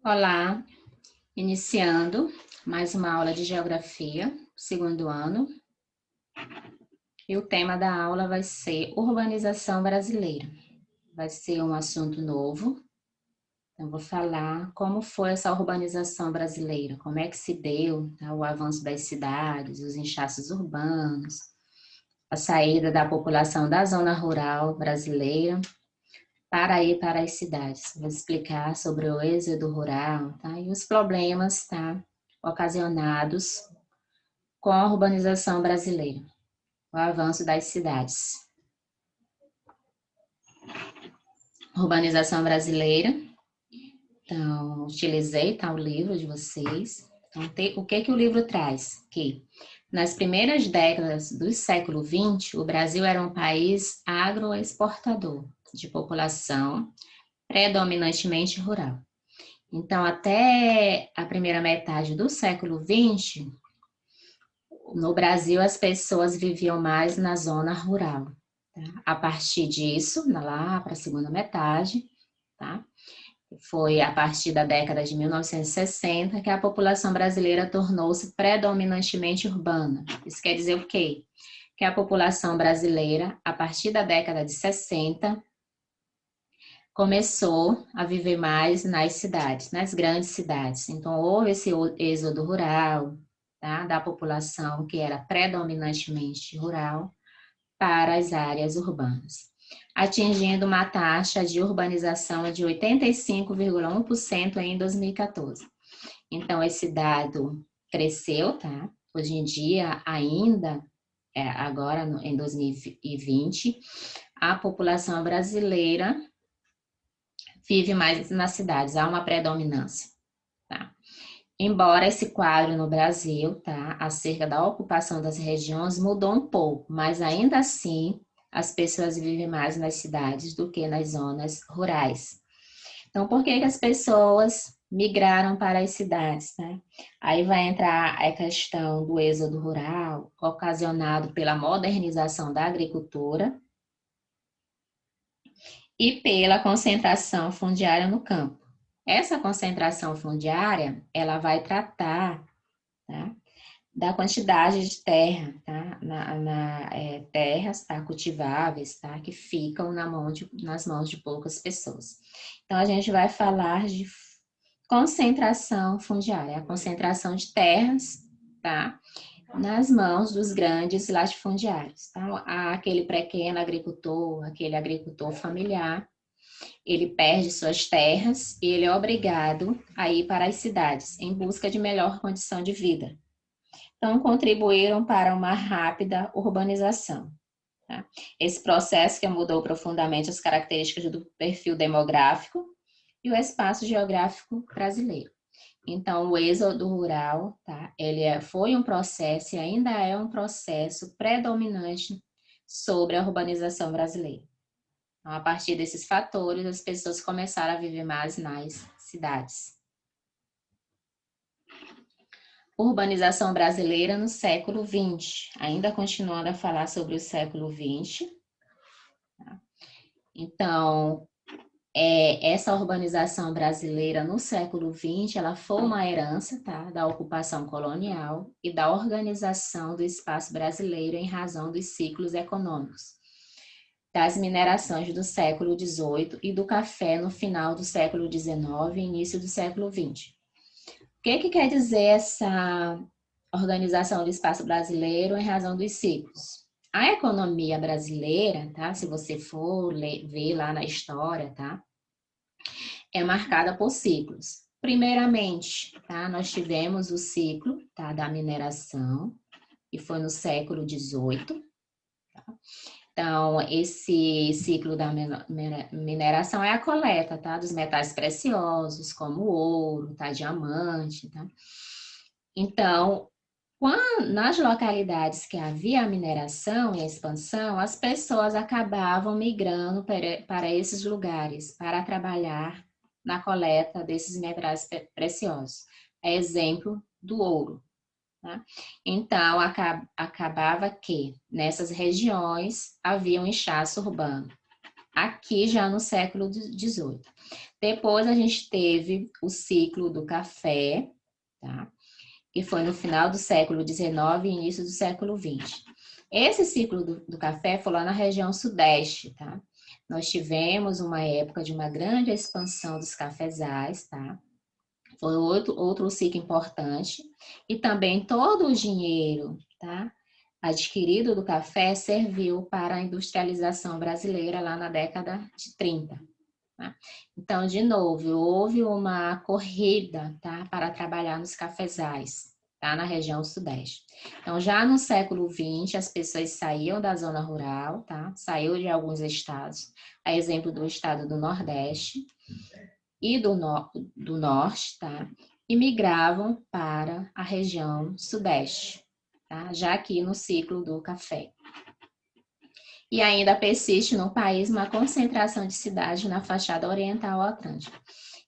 Olá, iniciando mais uma aula de Geografia, segundo ano, e o tema da aula vai ser Urbanização Brasileira. Vai ser um assunto novo, então vou falar como foi essa urbanização brasileira, como é que se deu, tá, o avanço das cidades, os inchaços urbanos, a saída da população da zona rural brasileira para ir para as cidades. Vou explicar sobre o êxodo rural, tá, e os problemas, tá, ocasionados com a urbanização brasileira, o avanço das cidades. Urbanização brasileira, então, utilizei o livro de vocês. Então, o que o livro traz? Que nas primeiras décadas do século XX, o Brasil era um país agroexportador, de população predominantemente rural. Então, até a primeira metade do século XX, no Brasil, as pessoas viviam mais na zona rural. Tá? A partir disso, lá para a segunda metade, tá? Foi a partir da década de 1960 que a população brasileira tornou-se predominantemente urbana. Isso quer dizer o quê? Que a população brasileira, a partir da década de 60, começou a viver mais nas cidades, nas grandes cidades. Então, houve esse êxodo rural, tá? Da população que era predominantemente rural para as áreas urbanas, atingindo uma taxa de urbanização de 85,1% em 2014. Então, esse dado cresceu, tá? Hoje em dia, ainda, agora em 2020, a população brasileira vive mais nas cidades, há uma predominância, tá? Embora esse quadro no Brasil, tá, acerca da ocupação das regiões mudou um pouco, mas ainda assim as pessoas vivem mais nas cidades do que nas zonas rurais. Então, por que as pessoas migraram para as cidades, né? Aí vai entrar a questão do êxodo rural, ocasionado pela modernização da agricultura e pela concentração fundiária no campo. Essa concentração fundiária, ela vai tratar, tá, da quantidade de terra, tá, terras, tá, cultiváveis, tá, que ficam nas mãos de poucas pessoas. Então, a gente vai falar de concentração fundiária, a concentração de terras, tá, nas mãos dos grandes latifundiários. Então, aquele pequeno agricultor, aquele agricultor familiar, ele perde suas terras e ele é obrigado a ir para as cidades em busca de melhor condição de vida. Então, contribuíram para uma rápida urbanização. Tá? Esse processo que mudou profundamente as características do perfil demográfico e o espaço geográfico brasileiro. Então, o êxodo rural, tá? Foi um processo e ainda é um processo predominante sobre a urbanização brasileira. Então, a partir desses fatores, as pessoas começaram a viver mais nas cidades. Urbanização brasileira no século XX. Ainda continuando a falar sobre o século XX. Tá? Então, essa urbanização brasileira no século XX, ela foi uma herança, tá, da ocupação colonial e da organização do espaço brasileiro em razão dos ciclos econômicos, das minerações do século XVIII e do café no final do século XIX e início do século XX. O que quer dizer essa organização do espaço brasileiro em razão dos ciclos? A economia brasileira, tá? Se você for ver lá na história, tá? É marcada por ciclos. Primeiramente, tá? Nós tivemos o ciclo, tá? Da mineração, que foi no século XVIII. Tá? Então, esse ciclo da mineração é a coleta, tá? Dos metais preciosos, como ouro, tá? Diamante, tá? Então, nas localidades que havia a mineração e a expansão, as pessoas acabavam migrando para esses lugares para trabalhar na coleta desses metais preciosos. É exemplo do ouro. Tá? Então, acabava que nessas regiões havia um inchaço urbano. aqui já no século XVIII. Depois a gente teve o ciclo do café, tá? Que foi no final do século XIX e início do século XX. Esse ciclo do café foi lá na região sudeste, tá? Nós tivemos uma época de uma grande expansão dos cafezais, tá? Foi outro ciclo importante. E também todo o dinheiro, tá? Adquirido do café serviu para a industrialização brasileira lá na década de 30. Tá? Então, de novo, houve uma corrida, tá? Para trabalhar nos cafezais, tá? Na região sudeste. Então, já no século XX, as pessoas saíam da zona rural, tá? Saiu de alguns estados, a exemplo do estado do Nordeste e do Norte, tá? E migravam para a região sudeste, tá? Já aqui no ciclo do café. E ainda persiste no país uma concentração de cidades na fachada oriental atlântica.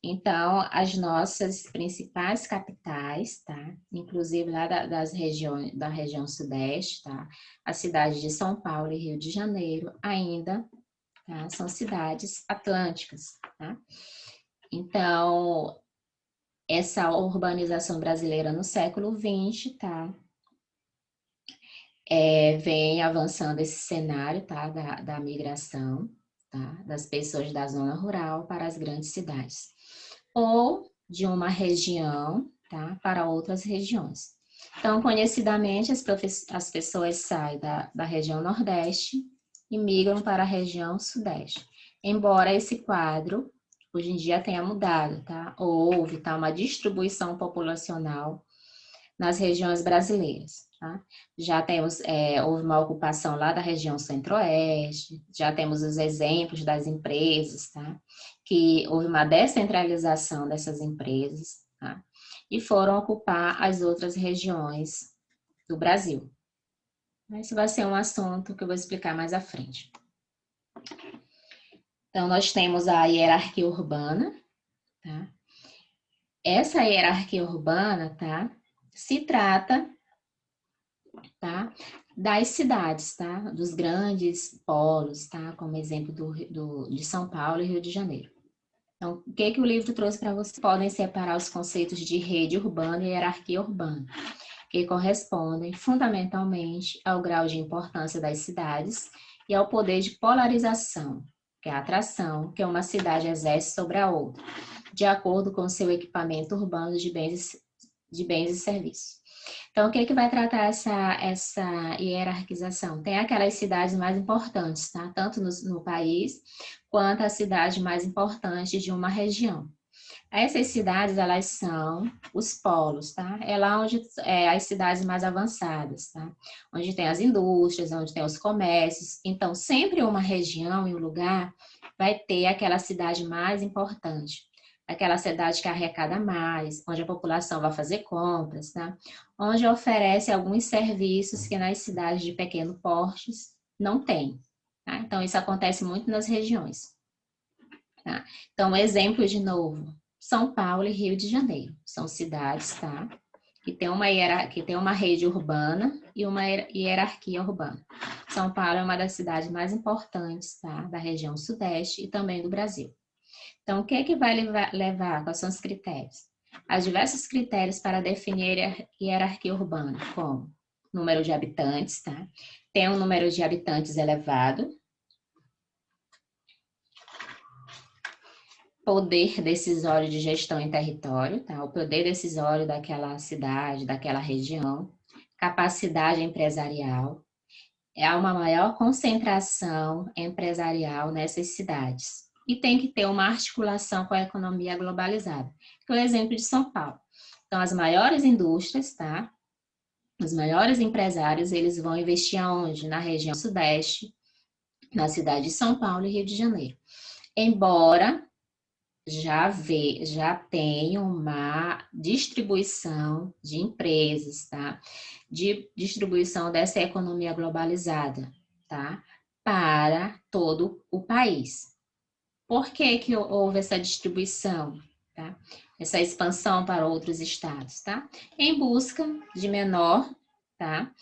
Então, as nossas principais capitais, tá? Inclusive lá da região sudeste, tá? As cidades de São Paulo e Rio de Janeiro ainda, tá? São cidades atlânticas, tá? Então, essa urbanização brasileira no século XX, tá? Vem avançando esse cenário, tá? Da migração, tá? Das pessoas da zona rural para as grandes cidades. Ou de uma região, tá? Para outras regiões. Então, conhecidamente, as pessoas saem da região Nordeste e migram para a região Sudeste. Embora esse quadro, hoje em dia, tenha mudado, tá? Houve, tá? Uma distribuição populacional nas regiões brasileiras. Tá? Já temos, houve uma ocupação lá da região centro-oeste, já temos os exemplos das empresas, tá? Que houve uma descentralização dessas empresas, tá? E foram ocupar as outras regiões do Brasil. Esse vai ser um assunto que eu vou explicar mais à frente. Então, nós temos a hierarquia urbana, tá? Essa hierarquia urbana, tá? Se trata, tá? Das cidades, tá? Dos grandes polos, tá? Como exemplo de São Paulo e Rio de Janeiro. Então, o que o livro trouxe para vocês? Podem separar os conceitos de rede urbana e hierarquia urbana, que correspondem fundamentalmente ao grau de importância das cidades e ao poder de polarização, que é a atração que uma cidade exerce sobre a outra, de acordo com seu equipamento urbano de bens e serviços. Então, o que vai tratar essa hierarquização? Tem aquelas cidades mais importantes, tá? Tanto no país, quanto as cidades mais importantes de uma região. Essas cidades, elas são os polos, tá? É lá onde as cidades mais avançadas, tá? Onde tem as indústrias, onde tem os comércios. Então, sempre uma região e um lugar vai ter aquela cidade mais importante. Aquela cidade que arrecada mais, onde a população vai fazer compras, tá? Onde oferece alguns serviços que nas cidades de pequeno porte não tem. Tá? Então, isso acontece muito nas regiões. Tá? Então, exemplo de novo, São Paulo e Rio de Janeiro. São cidades, tá? Que tem uma rede urbana e uma hierarquia urbana. São Paulo é uma das cidades mais importantes, tá? Da região sudeste e também do Brasil. Então, o que vai levar? Quais são os critérios? Há diversos critérios para definir a hierarquia urbana, como número de habitantes, tá? Tem um número de habitantes elevado, poder decisório de gestão em território, tá? O poder decisório daquela cidade, daquela região, capacidade empresarial, há uma maior concentração empresarial nessas cidades. E tem que ter uma articulação com a economia globalizada, que é o exemplo de São Paulo. Então, as maiores indústrias, tá? Os maiores empresários, eles vão investir aonde? Na região sudeste, na cidade de São Paulo e Rio de Janeiro. Embora já tem uma distribuição de empresas, tá? De distribuição dessa economia globalizada, tá? Para todo o país. Por que houve essa distribuição, tá? Essa expansão para outros estados, tá? Em busca de menor, tá?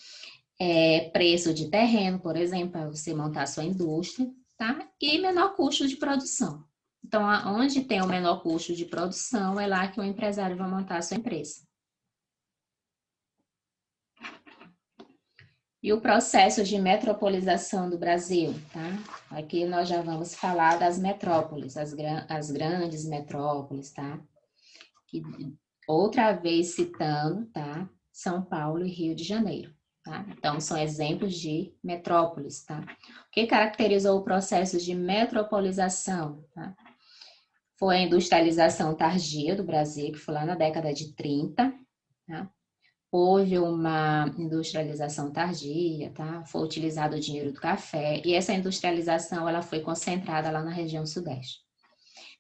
Preço de terreno, por exemplo, para você montar sua indústria, tá? E menor custo de produção. Então, onde tem o menor custo de produção, é lá que o empresário vai montar a sua empresa. E o processo de metropolização do Brasil, tá? Aqui nós já vamos falar das metrópoles, as grandes metrópoles, tá? Que, outra vez citando, tá? São Paulo e Rio de Janeiro, tá? Então, são exemplos de metrópoles, tá? O que caracterizou o processo de metropolização, tá? Foi a industrialização tardia do Brasil, que foi lá na década de 30, tá? Houve uma industrialização tardia, tá? Foi utilizado o dinheiro do café, e essa industrialização ela foi concentrada lá na região sudeste.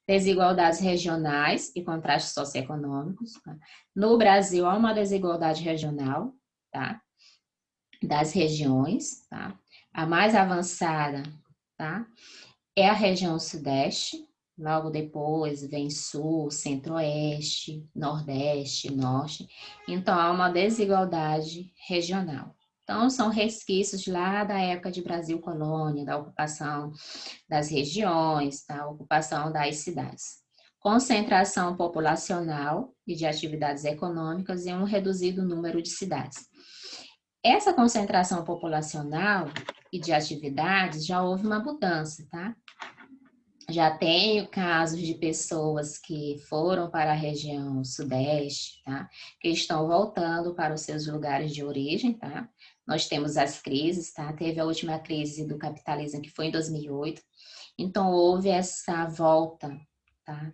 Desigualdades regionais e contrastes socioeconômicos, tá? No Brasil, há uma desigualdade regional, tá? Das regiões, tá? A mais avançada, tá? É a região sudeste, logo depois vem sul, centro-oeste, nordeste, norte. Então, há uma desigualdade regional. Então, são resquícios lá da época de Brasil colônia, da ocupação das regiões, da ocupação das cidades. Concentração populacional e de atividades econômicas em um reduzido número de cidades. Essa concentração populacional e de atividades já houve uma mudança, tá? Já tenho casos de pessoas que foram para a região sudeste, tá? Que estão voltando para os seus lugares de origem, tá? Nós temos as crises, tá? Teve a última crise do capitalismo, que foi em 2008. Então, houve essa volta, tá?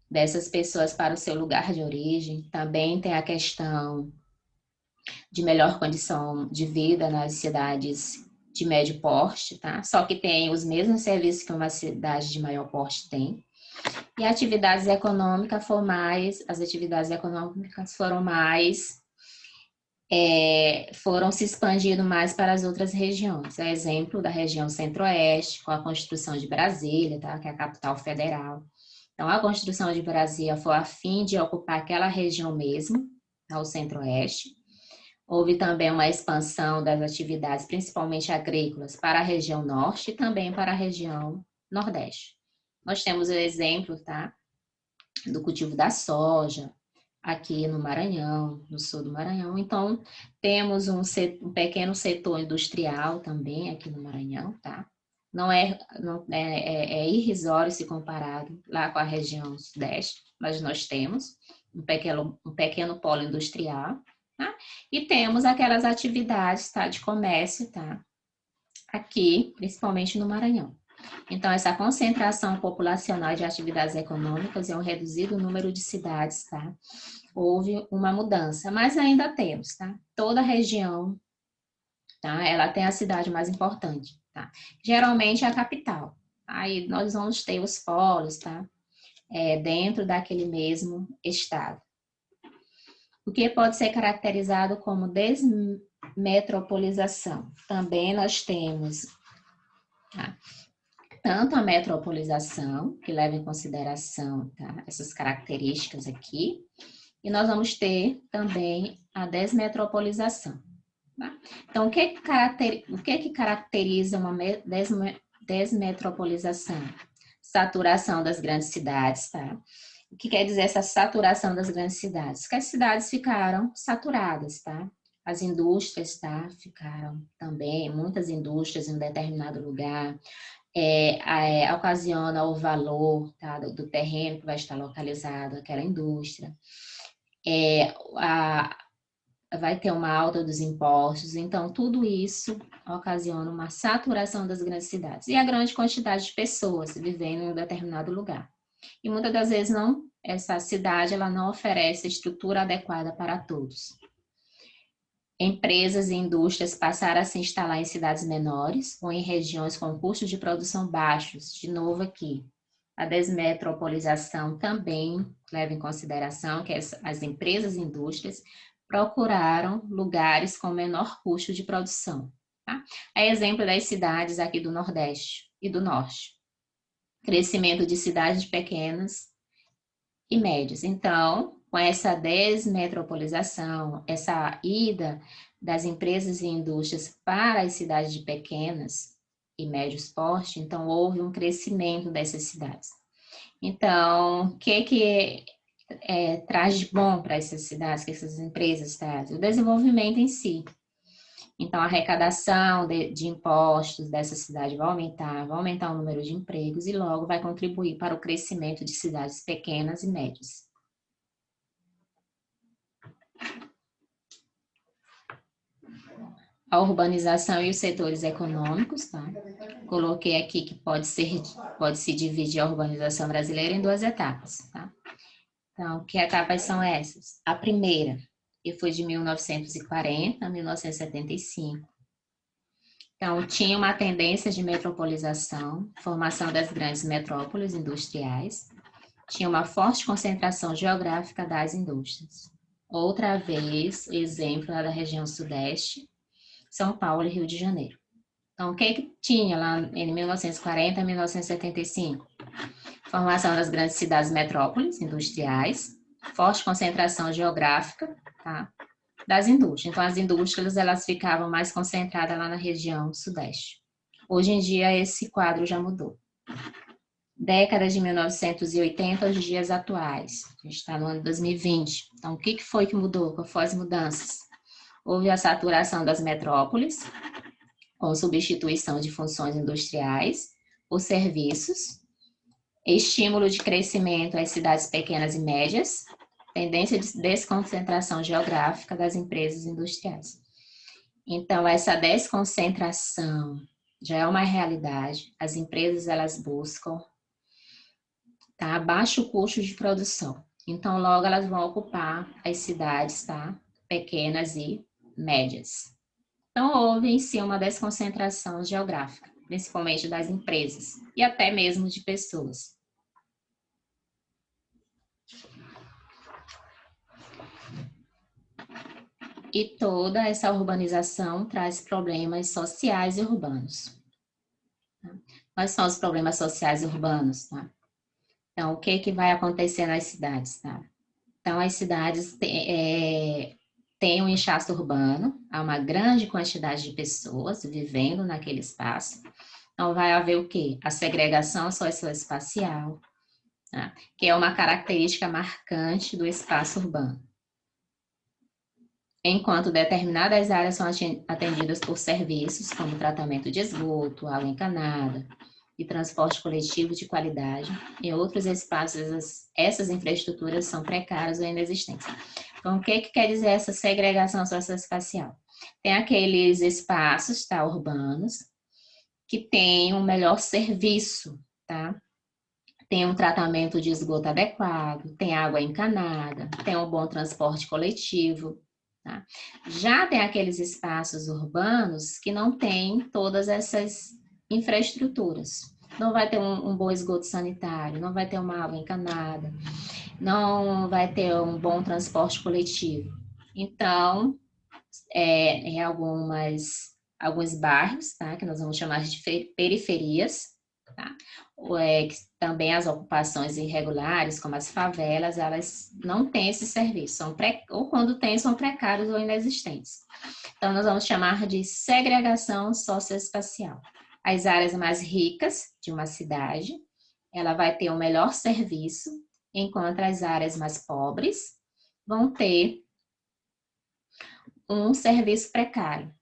Dessas pessoas para o seu lugar de origem. Também tem a questão de melhor condição de vida nas cidades de médio porte, tá? Só que tem os mesmos serviços que uma cidade de maior porte tem. E atividades econômicas as atividades econômicas foram se expandindo mais para as outras regiões. É exemplo da região centro-oeste, com a construção de Brasília, tá? Que é a capital federal. Então, a construção de Brasília foi a fim de ocupar aquela região mesmo, tá? O centro-oeste. Houve também uma expansão das atividades, principalmente agrícolas, para a região norte e também para a região nordeste. Nós temos o exemplo, tá, do cultivo da soja, aqui no Maranhão, no sul do Maranhão. Então, temos um pequeno setor industrial também aqui no Maranhão, tá? É irrisório se comparado lá com a região sudeste, mas nós temos um pequeno polo industrial. Tá? E temos aquelas atividades, tá, de comércio, tá, aqui, principalmente no Maranhão. Então, essa concentração populacional de atividades econômicas e um reduzido número de cidades, tá, houve uma mudança, mas ainda temos, tá, toda a região, tá, ela tem a cidade mais importante, tá, geralmente é a capital. Aí nós vamos ter os polos, tá, dentro daquele mesmo estado. O que pode ser caracterizado como desmetropolização. Também nós temos, tá, tanto a metropolização, que leva em consideração, tá, essas características aqui, e nós vamos ter também a desmetropolização. Tá? Então, o que caracteriza uma desmetropolização? Saturação das grandes cidades, tá? O que quer dizer essa saturação das grandes cidades? Que as cidades ficaram saturadas, tá? As indústrias, tá? Ficaram também, muitas indústrias em um determinado lugar. Ocasiona o valor, tá, do terreno que vai estar localizado aquela indústria. Vai ter uma alta dos impostos. Então, tudo isso ocasiona uma saturação das grandes cidades. E a grande quantidade de pessoas vivendo em um determinado lugar. E muitas das vezes essa cidade ela não oferece estrutura adequada para todos. Empresas e indústrias passaram a se instalar em cidades menores ou em regiões com custos de produção baixos. De novo aqui, a desmetropolização também leva em consideração que as empresas e indústrias procuraram lugares com menor custo de produção. Tá? É exemplo das cidades aqui do Nordeste e do Norte. Crescimento de cidades pequenas e médias. Então, com essa desmetropolização, essa ida das empresas e indústrias para as cidades pequenas e médios porte, então houve um crescimento dessas cidades. Então, o que traz de bom para essas cidades, que essas empresas trazem? O desenvolvimento em si. Então, a arrecadação de impostos dessa cidade vai aumentar o número de empregos e logo vai contribuir para o crescimento de cidades pequenas e médias. A urbanização e os setores econômicos, tá? Coloquei aqui que pode-se dividir a urbanização brasileira em duas etapas, tá? Então, que etapas são essas? A primeira, que foi de 1940 a 1975. Então, tinha uma tendência de metropolização, formação das grandes metrópoles industriais, tinha uma forte concentração geográfica das indústrias. Outra vez, exemplo lá da região sudeste, São Paulo e Rio de Janeiro. Então, o que tinha lá em 1940 a 1975? Formação das grandes cidades metrópoles industriais, forte concentração geográfica, tá, das indústrias. Então, as indústrias elas ficavam mais concentradas lá na região sudeste. Hoje em dia, esse quadro já mudou. Década de 1980 aos dias atuais. A gente está no ano 2020. Então, o que foi que mudou? Quais foram as mudanças? Houve a saturação das metrópoles, com substituição de funções industriais por serviços, estímulo de crescimento às cidades pequenas e médias, tendência de desconcentração geográfica das empresas industriais. Então, essa desconcentração já é uma realidade. As empresas, elas buscam baixo custo de produção. Então, logo elas vão ocupar as cidades pequenas e médias. Então, houve em si uma desconcentração geográfica, principalmente das empresas e até mesmo de pessoas. E toda essa urbanização traz problemas sociais e urbanos. Quais são os problemas sociais e urbanos? Então, o que vai acontecer nas cidades? Então, as cidades têm um inchaço urbano, há uma grande quantidade de pessoas vivendo naquele espaço. Então, vai haver o quê? A segregação socioespacial, que é uma característica marcante do espaço urbano. Enquanto determinadas áreas são atendidas por serviços, como tratamento de esgoto, água encanada e transporte coletivo de qualidade, em outros espaços essas infraestruturas são precárias ou inexistentes. Então, o que quer dizer essa segregação socioespacial? Tem aqueles espaços urbanos que têm um melhor serviço, tem um tratamento de esgoto adequado, tem água encanada, tem um bom transporte coletivo. Já tem aqueles espaços urbanos que não têm todas essas infraestruturas. Não vai ter um bom esgoto sanitário, não vai ter uma água encanada, não vai ter um bom transporte coletivo. Então, em alguns bairros, que nós vamos chamar de periferias, também as ocupações irregulares, como as favelas, elas não têm esse serviço, ou quando têm, são precários ou inexistentes. Então, nós vamos chamar de segregação socioespacial. As áreas mais ricas de uma cidade, ela vai ter um melhor serviço, enquanto as áreas mais pobres vão ter um serviço precário,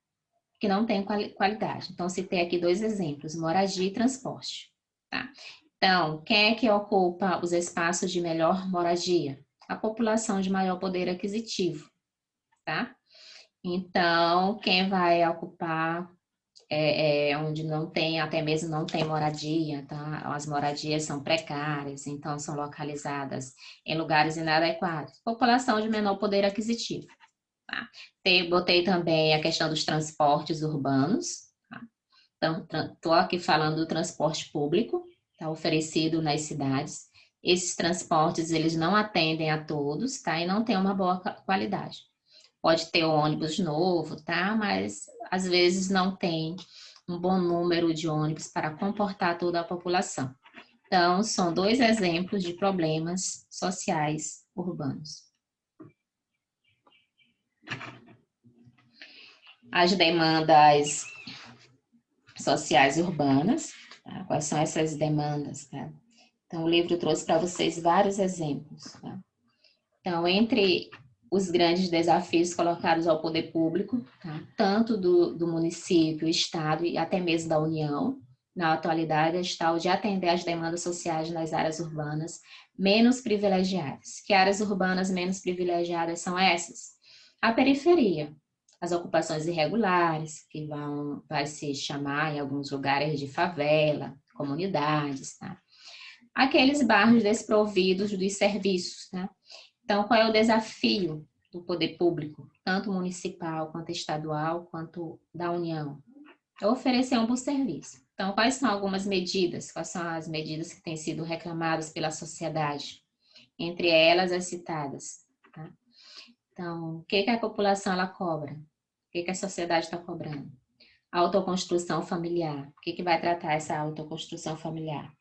que não tem qualidade. Então, citei aqui dois exemplos, moradia e transporte. Então, quem é que ocupa os espaços de melhor moradia? A população de maior poder aquisitivo, Então, quem vai ocupar onde não tem, até mesmo não tem moradia, As moradias são precárias, então são localizadas em lugares inadequados. População de menor poder aquisitivo. Botei também a questão dos transportes urbanos. Então, estou aqui falando do transporte público, oferecido nas cidades. Esses transportes, eles não atendem a todos, e não tem uma boa qualidade. Pode ter ônibus novo, mas às vezes não tem um bom número de ônibus para comportar toda a população. Então, são dois exemplos de problemas sociais urbanos. As demandas sociais urbanas. Tá? Quais são essas demandas? Tá? Então, o livro trouxe para vocês vários exemplos. Tá? Então, entre os grandes desafios colocados ao poder público, tá? Tanto do município, estado e até mesmo da União, na atualidade, está o de atender às demandas sociais nas áreas urbanas menos privilegiadas. Que áreas urbanas menos privilegiadas são essas? A periferia, as ocupações irregulares, que vai se chamar em alguns lugares de favela, comunidades, tá? Aqueles bairros desprovidos dos serviços, tá? Então, qual é o desafio do poder público, tanto municipal, quanto estadual, quanto da União? É oferecer um bom serviço. Então, quais são algumas medidas? Quais são as medidas que têm sido reclamadas pela sociedade? Entre elas, as citadas. Tá? Então, o que a população ela cobra? O que a sociedade está cobrando? Autoconstrução familiar. O que vai tratar essa autoconstrução familiar?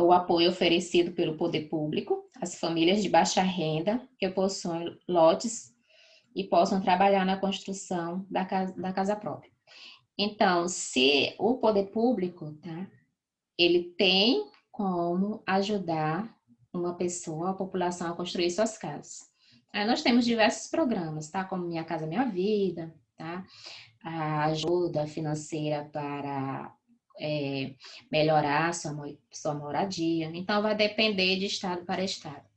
O apoio oferecido pelo poder público às famílias de baixa renda que possuem lotes e possam trabalhar na construção da casa própria. Então, se o poder público, tá, ele tem como ajudar uma pessoa, a população a construir suas casas. Aí nós temos diversos programas, tá, como Minha Casa Minha Vida, tá, a ajuda financeira para melhorar sua moradia. Então, vai depender de estado para estado.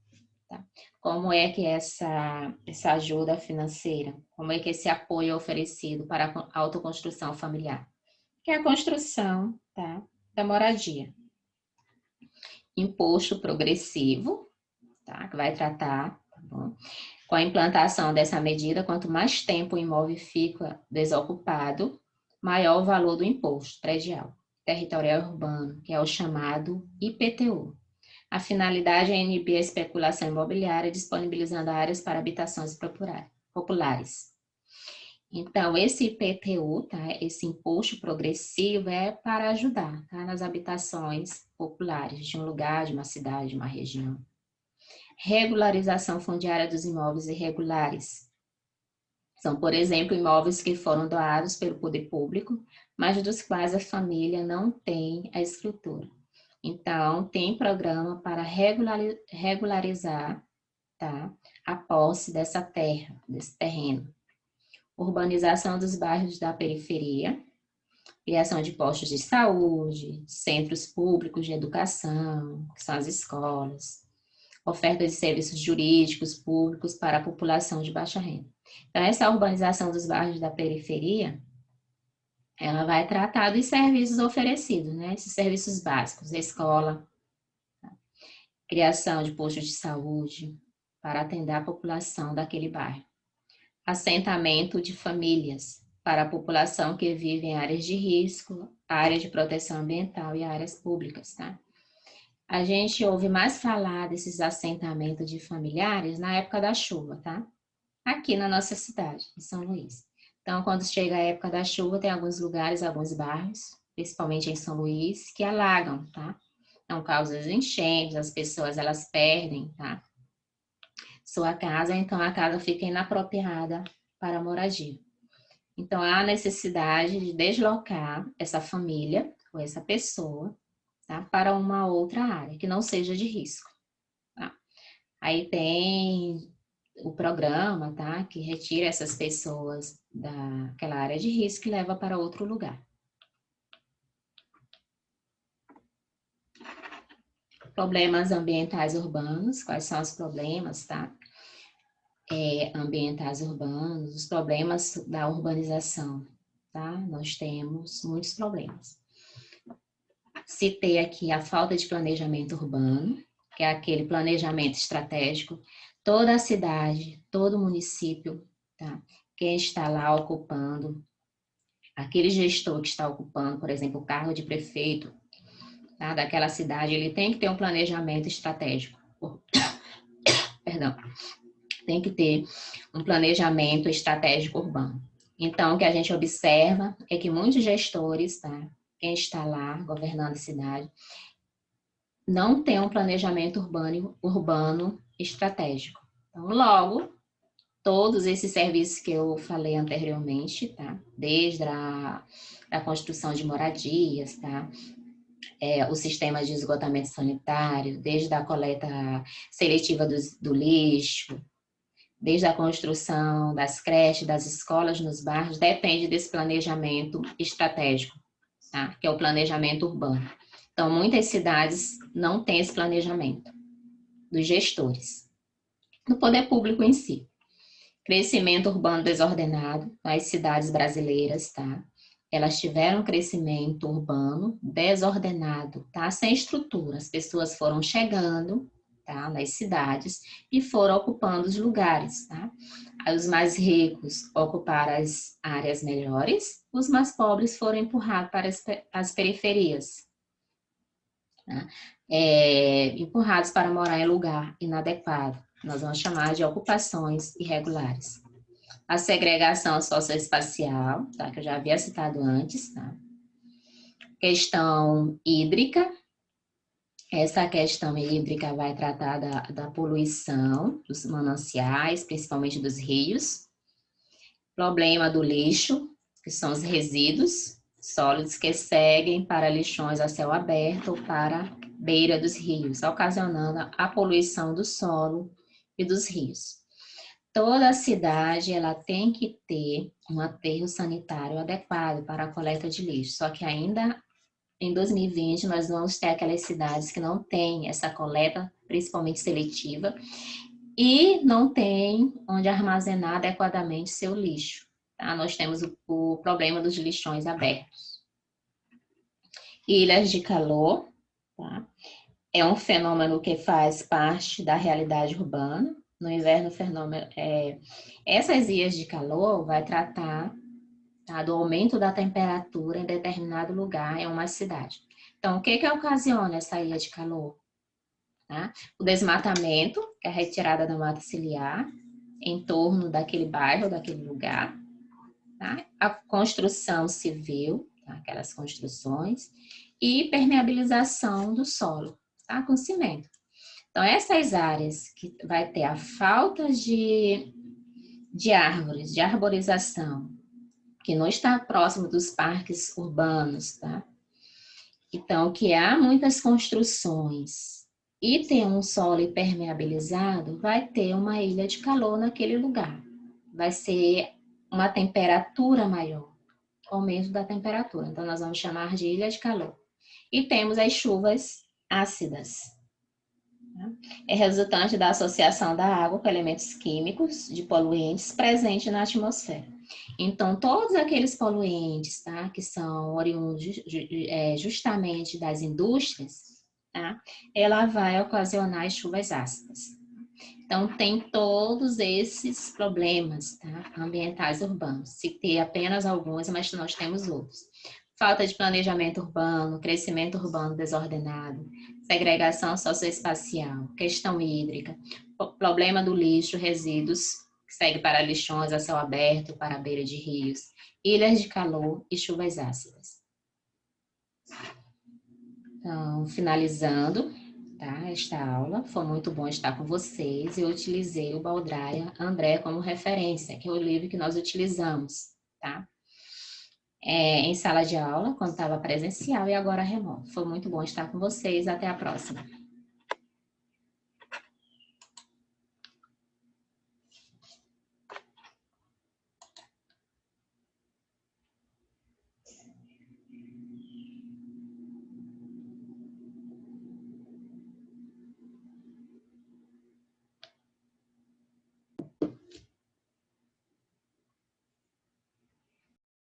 Tá? Como é que essa ajuda financeira, como é que esse apoio é oferecido para a autoconstrução familiar? Que é a construção, tá, da moradia. Imposto progressivo, tá, que vai tratar, tá bom? Com a implantação dessa medida, quanto mais tempo o imóvel fica desocupado, maior o valor do imposto predial territorial urbano, que é o chamado IPTU. A finalidade é inibir a especulação imobiliária, disponibilizando áreas para habitações populares. Então, esse IPTU, tá, esse imposto progressivo, é para ajudar, tá, nas habitações populares de um lugar, de uma cidade, de uma região. Regularização fundiária dos imóveis irregulares. São, por exemplo, imóveis que foram doados pelo poder público, mas dos quais a família não tem a escritura. Então, tem programa para regularizar, tá, a posse dessa terra, desse terreno. Urbanização dos bairros da periferia, criação de postos de saúde, centros públicos de educação, que são as escolas, oferta de serviços jurídicos públicos para a população de baixa renda. Então, essa urbanização dos bairros da periferia, ela vai tratar dos serviços oferecidos, né? Esses serviços básicos, escola, criação de postos de saúde, para atender a população daquele bairro. Assentamento de famílias, para a população que vive em áreas de risco, áreas de proteção ambiental e áreas públicas, tá? A gente ouve mais falar desses assentamentos de familiares na época da chuva, tá? Aqui na nossa cidade, em São Luís. Então, quando chega a época da chuva, tem alguns lugares, alguns bairros, principalmente em São Luís, que alagam, tá? Então, causa enchentes, as pessoas, elas perdem, tá, sua casa, então a casa fica inapropriada para a moradia. Então, há necessidade de deslocar essa família, ou essa pessoa, tá, para uma outra área, que não seja de risco, tá? Aí tem o programa, tá, que retira essas pessoas daquela área de risco e leva para outro lugar. Problemas ambientais urbanos, quais são os problemas, tá? Ambientais urbanos, os problemas da urbanização, tá? Nós temos muitos problemas. Citei aqui a falta de planejamento urbano, que é aquele planejamento estratégico, toda a cidade, todo o município, tá? Quem está lá ocupando, aquele gestor que está ocupando, por exemplo, o cargo de prefeito, tá, daquela cidade, ele tem que ter um planejamento estratégico. Perdão. Tem que ter um planejamento estratégico urbano. Então, o que a gente observa é que muitos gestores, tá, quem está lá governando a cidade, não tem um planejamento urbano estratégico. Então, logo, todos esses serviços que eu falei anteriormente, tá? Desde a construção de moradias, tá? O sistema de esgotamento sanitário, desde a coleta seletiva do lixo, desde a construção das creches, das escolas nos bairros, depende desse planejamento estratégico, tá? Que é o planejamento urbano. Então, muitas cidades não têm esse planejamento dos gestores, do poder público em si. Crescimento urbano desordenado nas cidades brasileiras, tá? Elas tiveram um crescimento urbano desordenado, tá? Sem estrutura. As pessoas foram chegando, tá? Nas cidades e foram ocupando os lugares, tá? Os mais ricos ocuparam as áreas melhores, os mais pobres foram empurrados para as periferias, tá? Empurrados para morar em lugar inadequado. Nós vamos chamar de ocupações irregulares. A segregação socioespacial, tá? Que eu já havia citado antes, tá? Questão hídrica. Essa questão hídrica vai tratar da poluição dos mananciais, principalmente dos rios. Problema do lixo, que são os resíduos sólidos que seguem para lixões a céu aberto ou para beira dos rios, ocasionando a poluição do solo e dos rios. Toda cidade ela tem que ter um aterro sanitário adequado para a coleta de lixo, só que ainda em 2020 nós vamos ter aquelas cidades que não têm essa coleta, principalmente seletiva, e não tem onde armazenar adequadamente seu lixo. Tá? Nós temos o problema dos lixões abertos. Ilhas de calor, tá? É um fenômeno que faz parte da realidade urbana. No inverno, fenômeno essas ilhas de calor vai tratar, tá, do aumento da temperatura em determinado lugar em uma cidade. Então, o que ocasiona essa ilha de calor? Tá? O desmatamento, que é a retirada da mata ciliar em torno daquele bairro, daquele lugar. Tá? A construção civil, tá? Aquelas construções, e permeabilização do solo, tá? Com cimento. Então, essas áreas que vai ter a falta de árvores, de arborização, que não está próximo dos parques urbanos, tá? Então, que há muitas construções e tem um solo impermeabilizado, vai ter uma ilha de calor naquele lugar. Vai ser uma temperatura maior, aumento da temperatura. Então, nós vamos chamar de ilha de calor. E temos as chuvas ácidas. É resultante da associação da água com elementos químicos de poluentes presentes na atmosfera. Então, todos aqueles poluentes, tá, que são oriundos justamente das indústrias, tá, ela vai ocasionar as chuvas ácidas. Então, tem todos esses problemas, tá, ambientais urbanos. Citei apenas alguns, mas nós temos outros. Falta de planejamento urbano, crescimento urbano desordenado, segregação socioespacial, questão hídrica, problema do lixo, resíduos, que segue para lixões a céu aberto, para a beira de rios, ilhas de calor e chuvas ácidas. Então, finalizando, tá, esta aula, foi muito bom estar com vocês. Eu utilizei o Baldraia André como referência, que é o livro que nós utilizamos, tá? Em sala de aula, quando estava presencial, e agora remoto. Foi muito bom estar com vocês. Até a próxima.